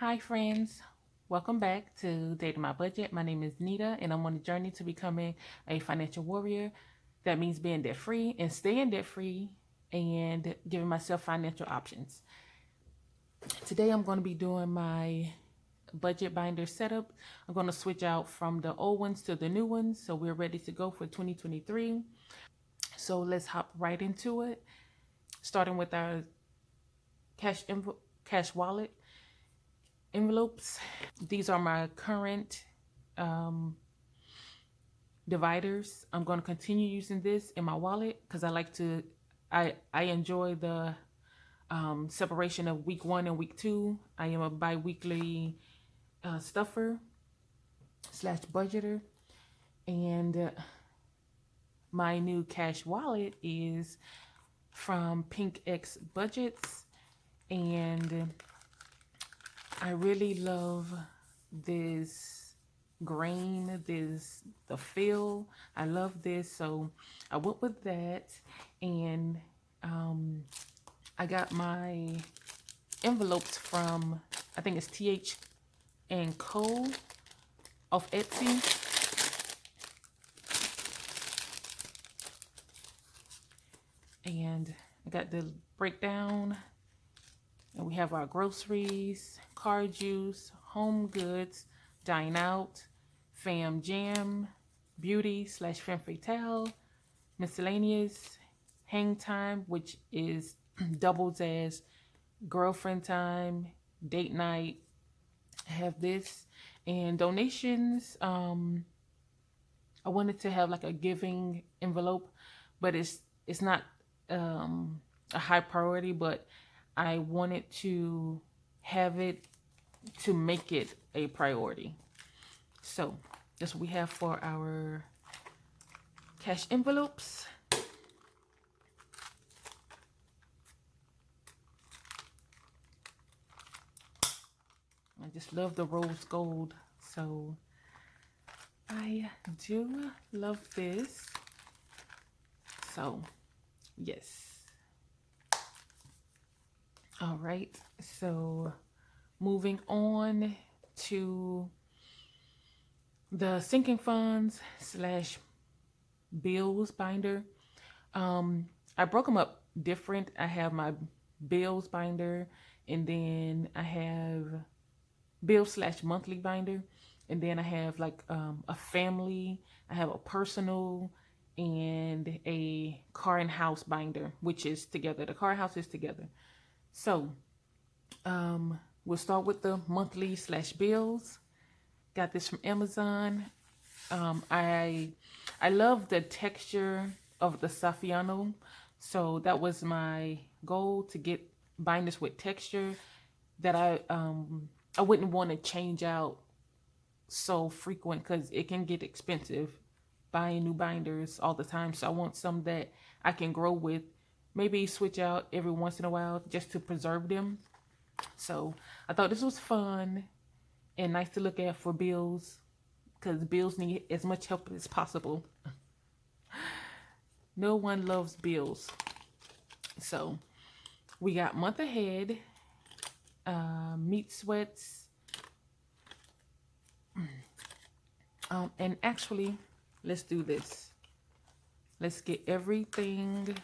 Hi friends, welcome back to Dating My Budget. My name is Nita and I'm on a journey to becoming a financial warrior. That means being debt free and staying debt free and giving myself financial options. Today I'm going to be doing my budget binder setup. I'm going to switch out from the old ones to the new ones so we're ready to go for 2023. So let's hop right into it, starting with our cash wallet envelopes. These are my current um, dividers. I'm going to continue using this in my wallet because I enjoy the separation of week 1 and week 2. I am a bi-weekly stuffer slash budgeter, and my new cash wallet is from Pink X Budgets, and I really love this grain, the feel. I love this, so I went with that, and I got my envelopes from, I think it's TH and Co off Etsy. And I got the breakdown, and we have our groceries, car juice, home goods, dine out, fam jam, beauty slash femme fatale, miscellaneous, hang time, which is doubles as girlfriend time, date night. I have this, and donations. I wanted to have like a giving envelope, but it's not a high priority, but I wanted to have it to make it a priority. So that's what we have for our cash envelopes. I just love the rose gold, so I do love this. So yes. All right, so moving on to the sinking funds slash bills binder. I broke them up different. I have my bills binder, and then I have bill slash monthly binder, and then I have like a family. I have a personal and a car and house binder, which is together. The car and house is together. So we'll start with the monthly slash bills. Got this from Amazon. I love the texture of the Saffiano, so that was my goal, to get binders with texture that I wouldn't want to change out so frequent because it can get expensive buying new binders all the time. So I want some that I can grow with, maybe switch out every once in a while just to preserve them. So I thought this was fun and nice to look at for bills, because bills need as much help as possible. No one loves bills. So we got month ahead, meat sweats, and actually, let's do this. Let's get everything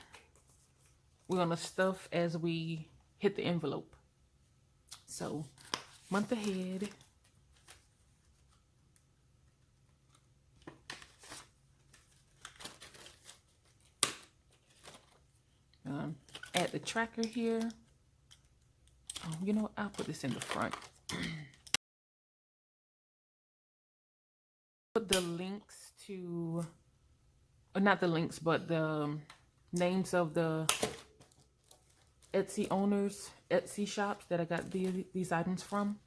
we're gonna stuff as we hit the envelope. So month ahead. Add the tracker here. Oh, you know what? I'll put this in the front. Put the links to, or not the links, but the names of the Etsy owners, Etsy shops that I got these items from.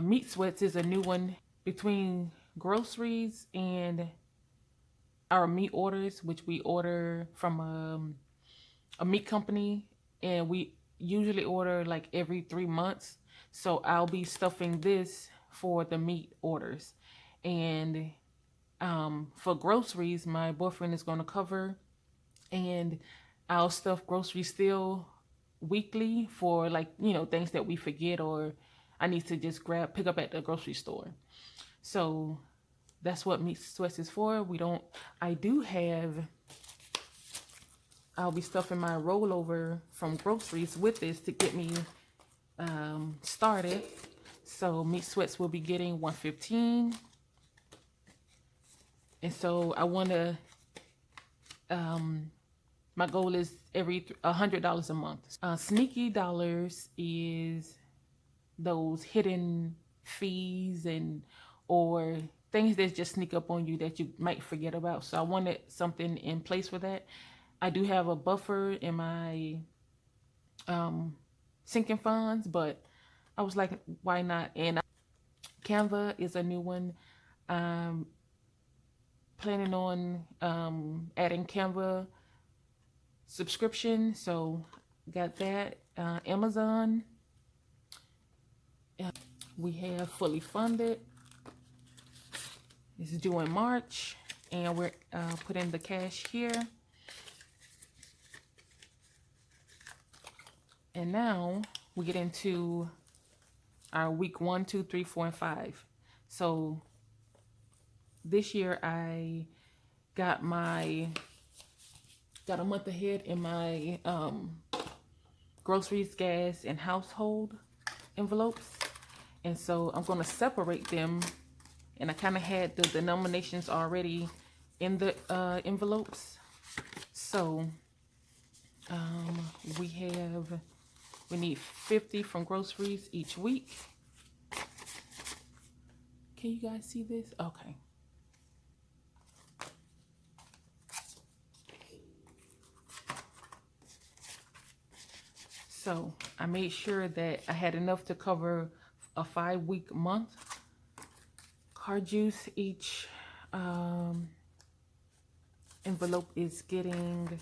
Meat Sweats is a new one between groceries and our meat orders, which we order from a meat company, and we usually order like every 3 months. So I'll be stuffing this for the meat orders. And for groceries, my boyfriend is going to cover, and I'll stuff groceries still weekly for, like, things that we forget, or I need to just pick up at the grocery store. So that's what Meat Sweats is for. I'll be stuffing my rollover from groceries with this to get me started. So Meat Sweats will be getting $115. And so I want to, my goal is $100 a month. Sneaky dollars is those hidden fees or things that just sneak up on you that you might forget about. So I wanted something in place for that. I do have a buffer in my sinking funds, but I was like, why not? And Canva is a new one. Planning on adding Canva subscription, so got that. Amazon, we have Fully Funded. This is due in March, and we're putting the cash here. And now we get into our week 1, 2, 3, 4, and 5. So this year I got a month ahead in my groceries, gas, and household envelopes. And so I'm going to separate them. And I kind of had the denominations already in the envelopes. So we need 50 from groceries each week. Can you guys see this? Okay. So I made sure that I had enough to cover a 5-week month. Car juice, each envelope is getting,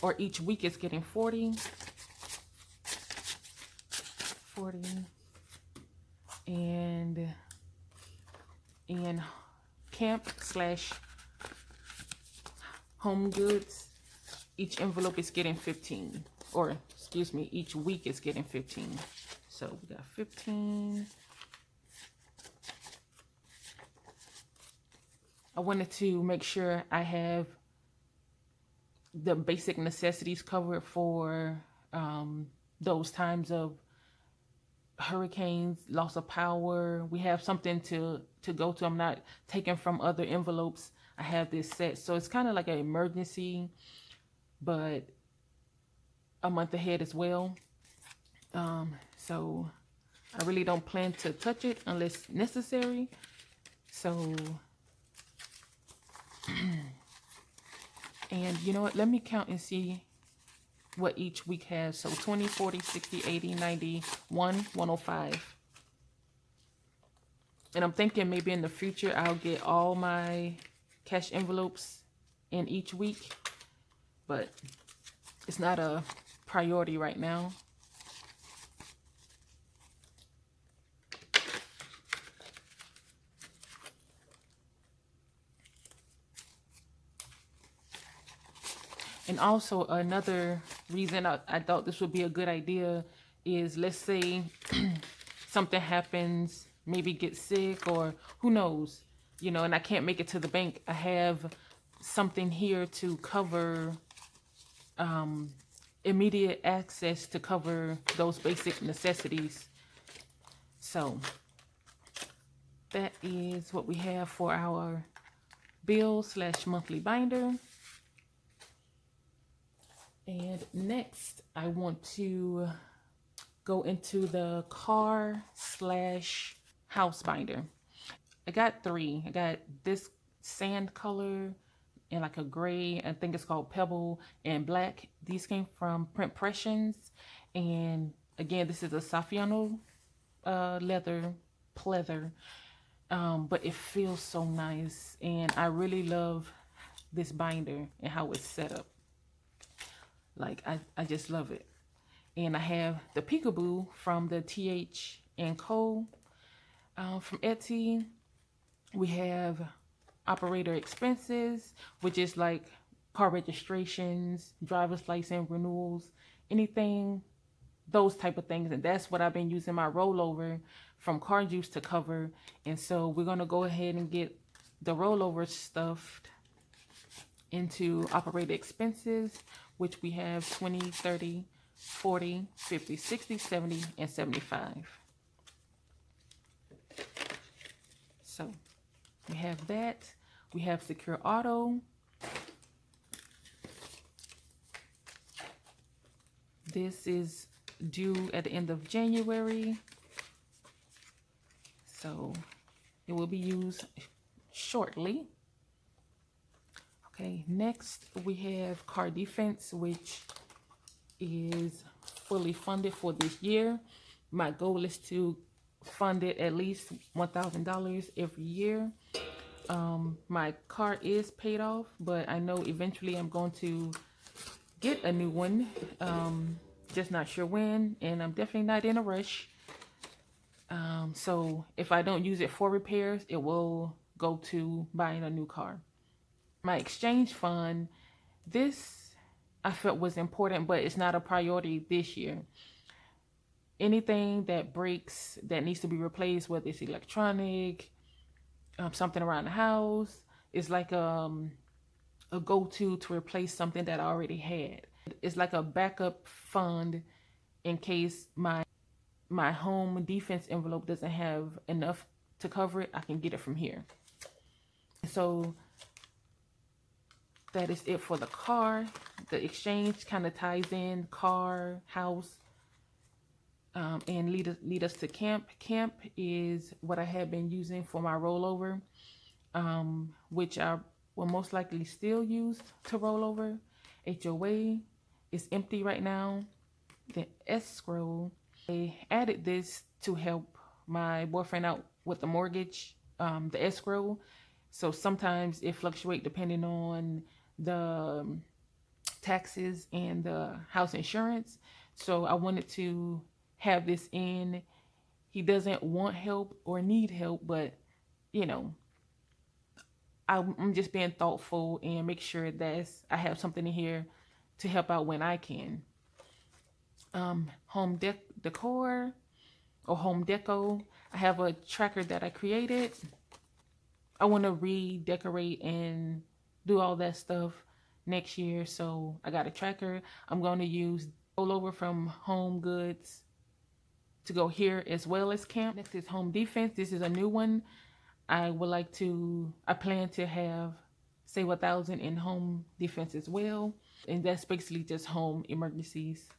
or each week is getting 40. And in camp/home goods, each envelope is getting 15, or excuse me, each week is getting 15. So we got 15. I wanted to make sure I have the basic necessities covered for those times of hurricanes, loss of power. We have something to go to. I'm not taking from other envelopes. I have this set. So it's kind of like an emergency, but a month ahead as well. So I really don't plan to touch it unless necessary. So, and you know what? Let me count and see what each week has. So 20, 40, 60, 80, 90, 105. And I'm thinking maybe in the future I'll get all my cash envelopes in each week, but it's not a priority right now. And also another reason I thought this would be a good idea is, let's say something happens, maybe get sick or who knows, you know, and I can't make it to the bank. I have something here to cover immediate access to cover those basic necessities. So that is what we have for our bill/monthly binder. And next, I want to go into the car/house binder. I got 3. I got this sand color and like a gray, I think it's called Pebble, and black. These came from Printpressions. And again, this is a Saffiano leather pleather, but it feels so nice. And I really love this binder and how it's set up. Like, I just love it. And I have the Peekaboo from the TH & Co. From Etsy. We have operator expenses, which is like car registrations, driver's license renewals, anything those type of things. And that's what I've been using my rollover from Car Juice to cover. And so we're going to go ahead and get the rollover stuffed into operating expenses, which we have 20, 30, 40, 50, 60, 70, and 75. So we have that. We have Secure Auto. This is due at the end of January. So it will be used shortly. Okay, next we have Car Defense, which is fully funded for this year. My goal is to fund it at least $1,000 every year. My car is paid off, but I know eventually I'm going to get a new one. Just not sure when, and I'm definitely not in a rush. So if I don't use it for repairs, it will go to buying a new car. My exchange fund, this I felt was important, but it's not a priority this year. Anything that breaks that needs to be replaced, whether it's electronic, something around the house, is like a go-to to replace something that I already had. It's like a backup fund in case my home defense envelope doesn't have enough to cover it. I can get it from here. So that is it for the car. The exchange kind of ties in car, house, and lead us to camp. Camp is what I have been using for my rollover, which I will most likely still use to roll over. HOA is empty right now. The escrow, I added this to help my boyfriend out with the mortgage, the escrow. So sometimes it fluctuates depending on the taxes and the house insurance. So I wanted to have this in. He doesn't want help or need help, but you know, I'm just being thoughtful and make sure that I have something in here to help out when I can. Home decor or home deco. I have a tracker that I created. I want to redecorate and do all that stuff next year. So I got a tracker. I'm going to use rollover from Home Goods to go here as well as camp. Next is Home Defense. This is a new one. I plan to have save 1,000 in Home Defense as well. And that's basically just home emergencies.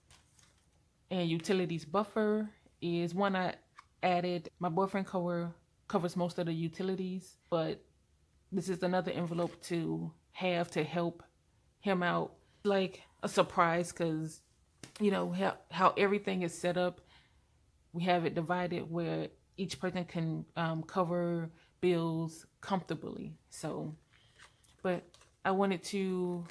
And utilities buffer is one I added. My boyfriend covers most of the utilities, but this is another envelope to have to help him out. Like a surprise, because you know how everything is set up. We have it divided where each person can cover bills comfortably. So, but I wanted to,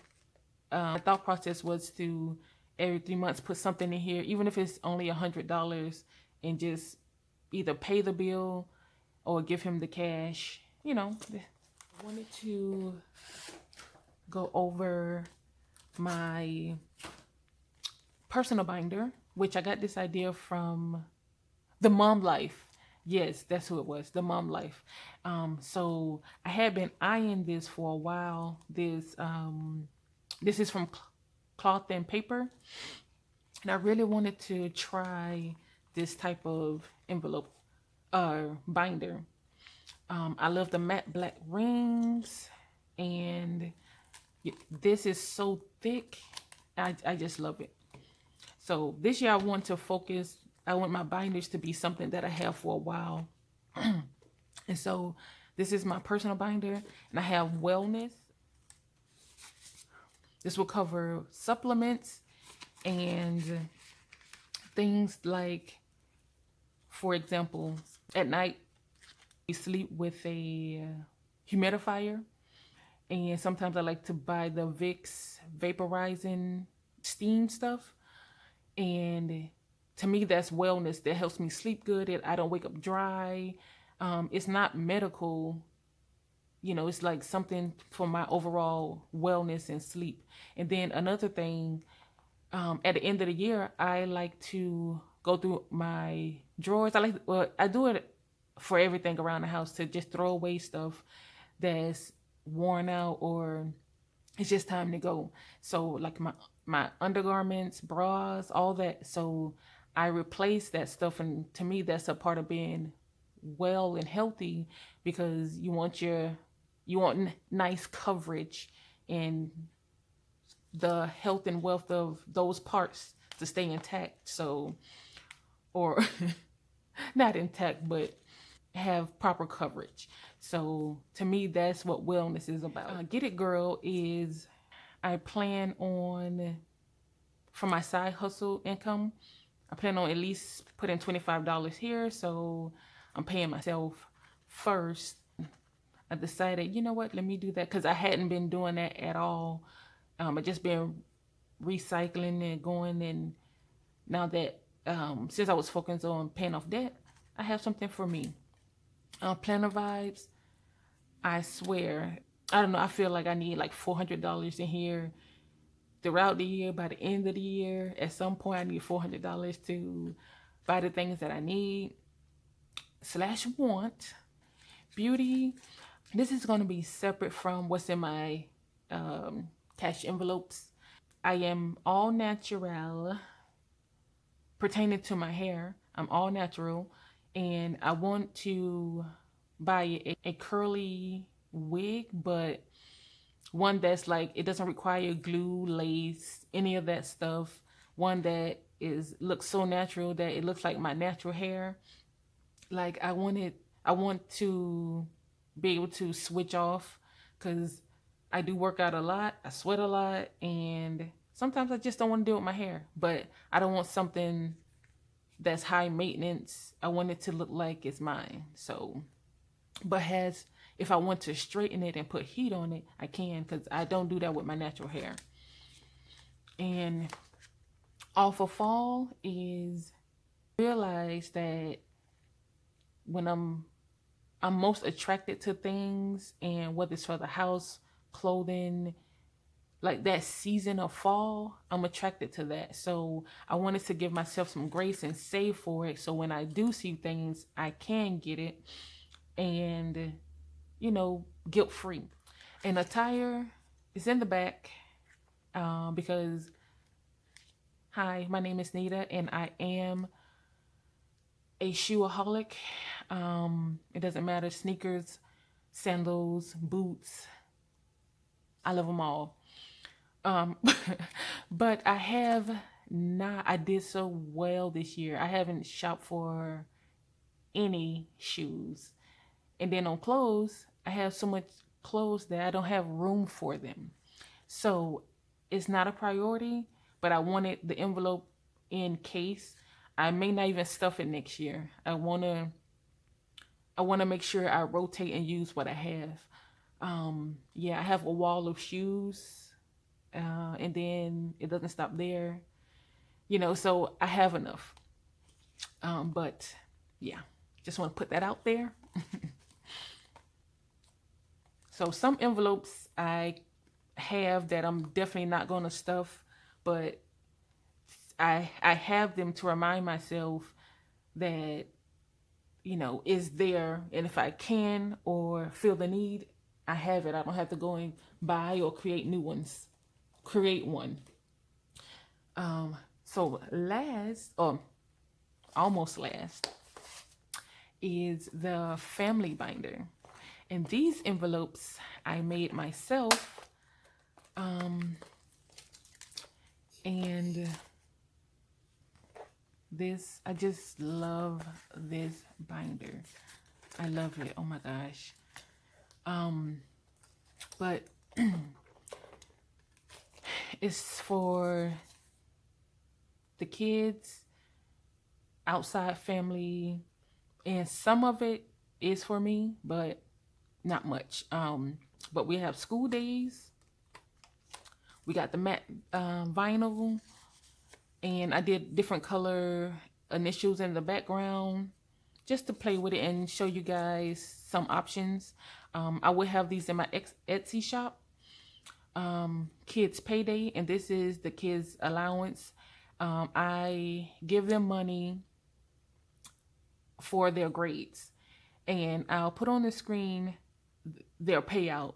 my thought process was to every 3 months put something in here, even if it's only $100, and just either pay the bill or give him the cash. You know, I wanted to go over my personal binder, which I got this idea from the Mom Life. Yes, that's who it was, the Mom Life. So I had been eyeing this for a while. This is from Cloth and Paper, and I really wanted to try this type of envelope binder. I love the matte black rings, and this is so thick. I just love it. So this year I want my binders to be something that I have for a while. And so this is my personal binder, and I have wellness. This will cover supplements and things like, for example, at night we sleep with a humidifier, and sometimes I like to buy the Vicks vaporizing steam stuff. And to me, that's wellness. That helps me sleep good. I don't wake up dry. It's not medical. You know, it's like something for my overall wellness and sleep. And then another thing, At the end of the year, I like to go through my drawers. Well, I do it for everything around the house to just throw away stuff that's worn out or it's just time to go. So like my undergarments, bras, all that. So I replace that stuff, and to me, that's a part of being well and healthy because you want nice coverage and the health and wealth of those parts to stay intact. So, or not intact, but have proper coverage. So to me, that's what wellness is about. Get It Girl is I plan on for my side hustle income. I plan on at least putting $25 here, so I'm paying myself first. I decided, you know what, let me do that because I hadn't been doing that at all. I just been recycling and going, and now that since I was focused on paying off debt, I have something for me. Planner vibes. I swear, I don't know. I feel like I need like $400 in here throughout the year. By the end of the year, at some point, I need $400 to buy the things that I need slash want. Beauty. This is going to be separate from what's in my cash envelopes. I am all natural pertaining to my hair. I'm all natural, and I want to buy a curly wig, but one that's like it doesn't require glue, lace, any of that stuff. One that is looks so natural that it looks like my natural hair. Like I want to be able to switch off because I do work out a lot, I sweat a lot, and sometimes I just don't want to deal with my hair. But I don't want something that's high maintenance. I want it to look like it's mine. So, but has if I want to straighten it and put heat on it, I can because I don't do that with my natural hair. And all for fall is realize that when I'm most attracted to things, and whether it's for the house, clothing, like that season of fall, I'm attracted to that. So I wanted to give myself some grace and save for it. So when I do see things, I can get it and, guilt free. And attire is in the back because, hi, my name is Nita and I am a shoeaholic. It doesn't matter, sneakers, sandals, boots. I love them all. Um, but I have not, I did so well this year. I haven't shopped for any shoes. And then on clothes, I have so much clothes that I don't have room for them. So it's not a priority, but I wanted the envelope in case. I may not even stuff it next year. I wanna make sure I rotate and use what I have. Yeah, I have a wall of shoes, and then it doesn't stop there. So I have enough. But yeah, just want to put that out there. So some envelopes I have that I'm definitely not going to stuff, but I have them to remind myself that is there, and if I can or feel the need, I have it. I don't have to go and buy or create new ones. Create one. So last, or almost last, is the family binder. And these envelopes I made myself. And this, I just love this binder. I love it. Oh my gosh. But it's for the kids, outside family, and some of it is for me, but not much. But we have school days. We got the matte vinyl, and I did different color initials in the background just to play with it and show you guys some options. I will have these in my Etsy shop, kids payday, and this is the kids allowance. I give them money for their grades, and I'll put on the screen their payout.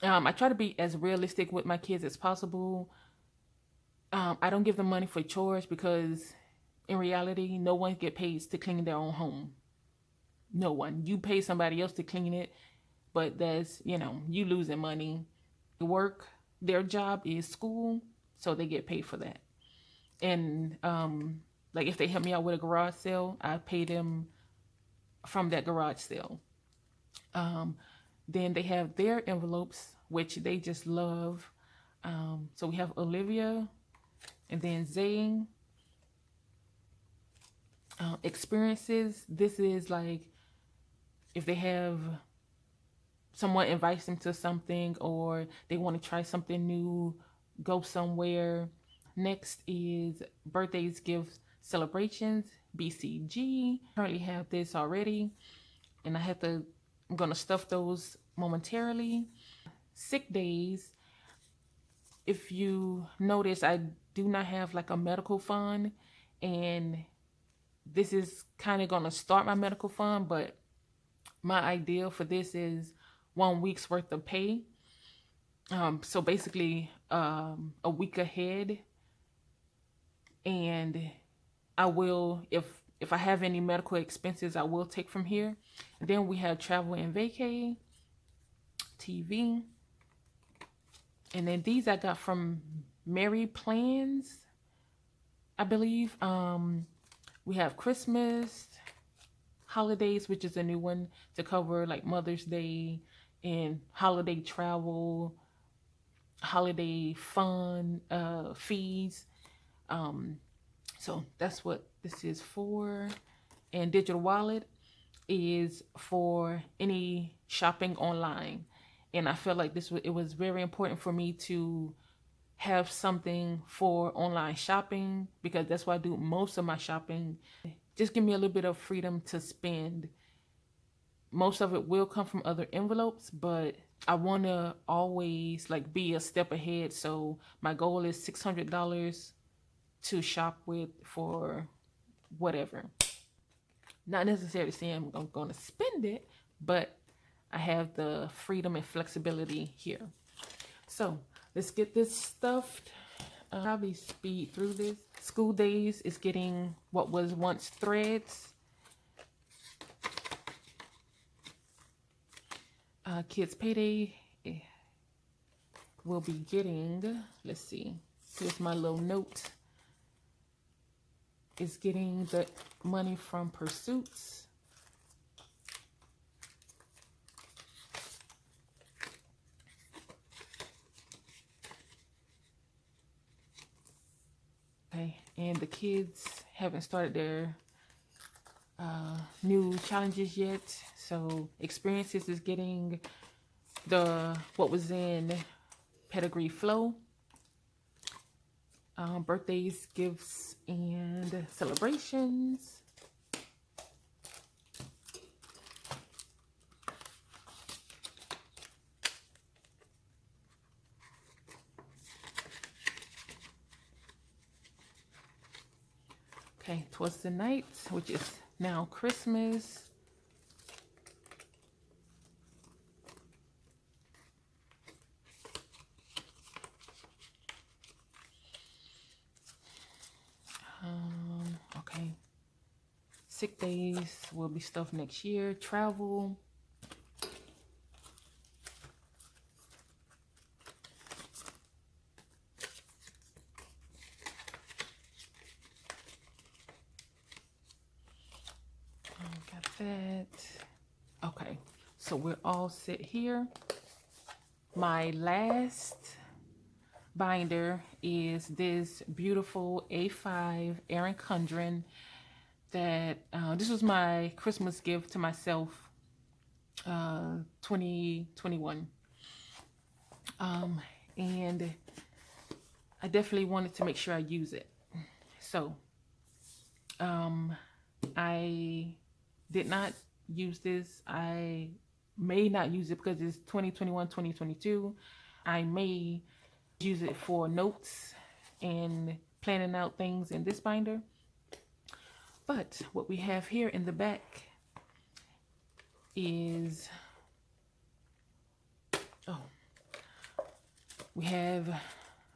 I try to be as realistic with my kids as possible. I don't give them money for chores because in reality, no one get paid to clean their own home. No one. You pay somebody else to clean it, but that's, you losing money. Work, their job is school, so they get paid for that. And like if they help me out with a garage sale, I pay them from that garage sale. Then they have their envelopes, which they just love. So we have Olivia, and then Zane. Experiences. This is like if they have someone invites them to something or they want to try something new, go somewhere. Next is birthdays, gifts, celebrations, BCG. Currently have this already, and I'm gonna stuff those momentarily. Sick days. If you notice, I do not have like a medical fund, and this is kind of gonna start my medical fund, but my ideal for this is 1 week's worth of pay. So basically, a week ahead, and I will, if I have any medical expenses, I will take from here. And then we have travel and vacay, TV, and then these I got from Mary Plans, I believe. We have Christmas, holidays, which is a new one to cover like Mother's Day and holiday travel, holiday fun, fees. So that's what this is for. And digital wallet is for any shopping online. And I felt like it was very important for me to have something for online shopping because that's why I do most of my shopping. Just give me a little bit of freedom to spend. Most of it will come from other envelopes, but I want to always like be a step ahead. So my goal is $600 to shop with for whatever. Not necessarily saying I'm going to spend it, but I have the freedom and flexibility here. So let's get this stuffed. Probably speed through this. School days is getting what was once threads. Kids payday will be getting, let's see, here's my little note. Is getting the money from Pursuits. Okay, and the kids haven't started their new challenges yet. So Experiences is getting what was in Pedigree Flow. Birthdays, gifts, and celebrations. Okay, Twas the Night, which is now Christmas. Okay. Sick days will be stuff next year. Travel. Got that. Okay, so we're all set here. My last binder is this beautiful A5 Erin Condren that this was my Christmas gift to myself 2021, and I definitely wanted to make sure I use it. So I did not use this. I may not use it because it's 2021 2022, I may use it for notes and planning out things in this binder. But what we have here in the back is, we have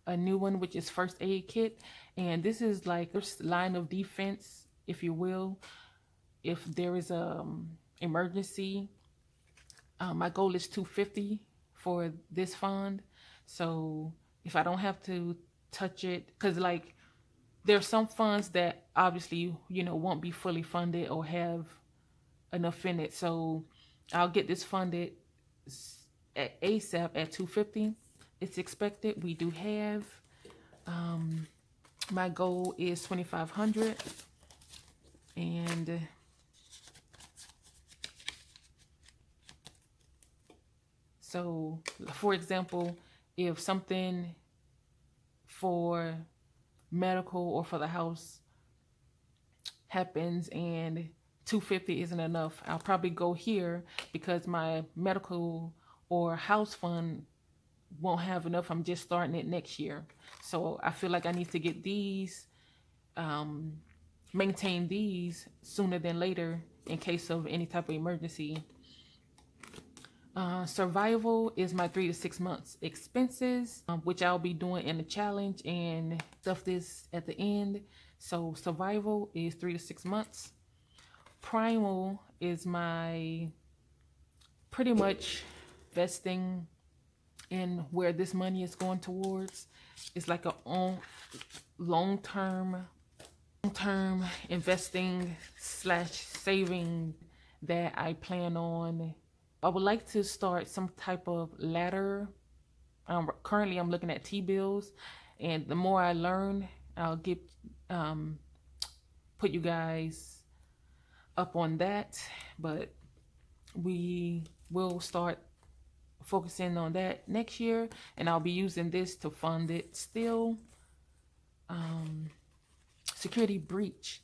a new one, which is first aid kit. And this is like first line of defense, if you will, if there is a emergency. My goal is $250 for this fund. So if I don't have to touch it, because like there's some funds that obviously, you know, won't be fully funded or have enough in it. So I'll get this funded at ASAP at $250. It's expected. We do have, my goal is $2,500. And so, for example, if something for medical or for the house happens and $250 isn't enough, I'll probably go here because my medical or house fund won't have enough. I'm just starting it next year. So I feel like I need to get these, maintain these sooner than later in case of any type of emergency. Survival is my 3 to 6 months expenses, which I'll be doing in the challenge and stuff this at the end. So survival is 3 to 6 months. Primal is my pretty much vesting in where this money is going towards. It's like a long-term investing / saving that I plan on. I would like to start some type of ladder. Currently I'm looking at T-bills, and the more I learn, I'll get put you guys up on that. But we will start focusing on that next year, and I'll be using this to fund it still. Security breach.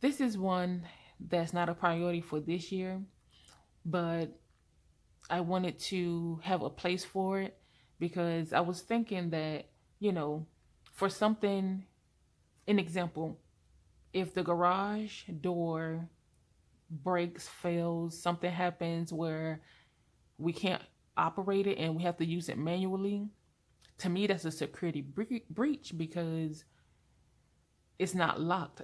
This is one that's not a priority for this year, but I wanted to have a place for it because I was thinking that, you know, for something, an example, if the garage door breaks, fails, something happens where we can't operate it and we have to use it manually, to me that's a security breach because it's not locked.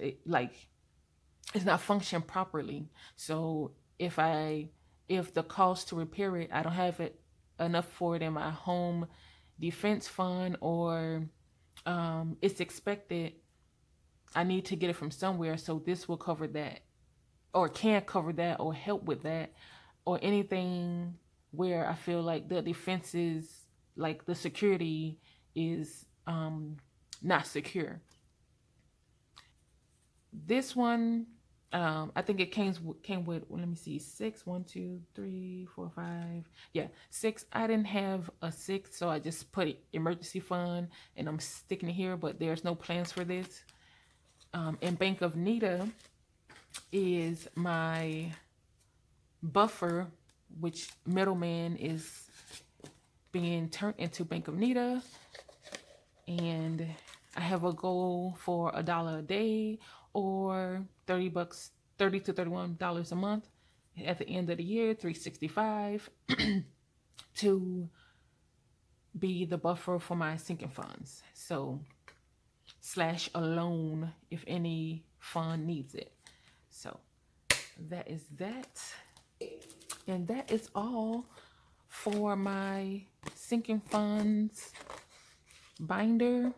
It's not functioning properly. So if the cost to repair it, I don't have it enough for it in my home defense fund, or it's expected, I need to get it from somewhere. So this will cover that, or can cover that, or help with that, or anything where I feel like the defense is, like the security is not secure. This one, I think it came with, let me see, 6, 1, 2, 3, 4, 5. Yeah, 6. I didn't have a 6, so I just put emergency fund, and I'm sticking it here, but there's no plans for this. And Bank of Nita is my buffer, which middleman is being turned into Bank of Nita. And I have a goal for $1 a day, or $30 to $31 a month. At the end of the year, $365 to be the buffer for my sinking funds. So / a loan if any fund needs it. So that is that. And that is all for my sinking funds binder.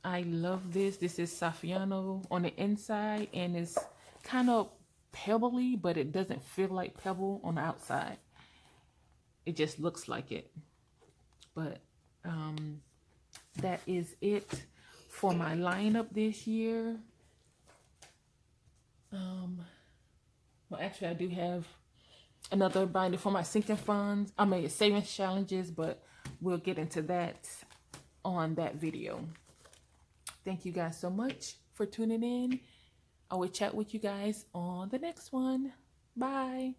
I love this. This is Saffiano on the inside, and it's kind of pebbly, but it doesn't feel like pebble on the outside. It just looks like it. But that is it for my lineup this year. Well, actually, I do have another binder for my sinking funds. I made savings challenges, but we'll get into that on that video. Thank you guys so much for tuning in. I will chat with you guys on the next one. Bye.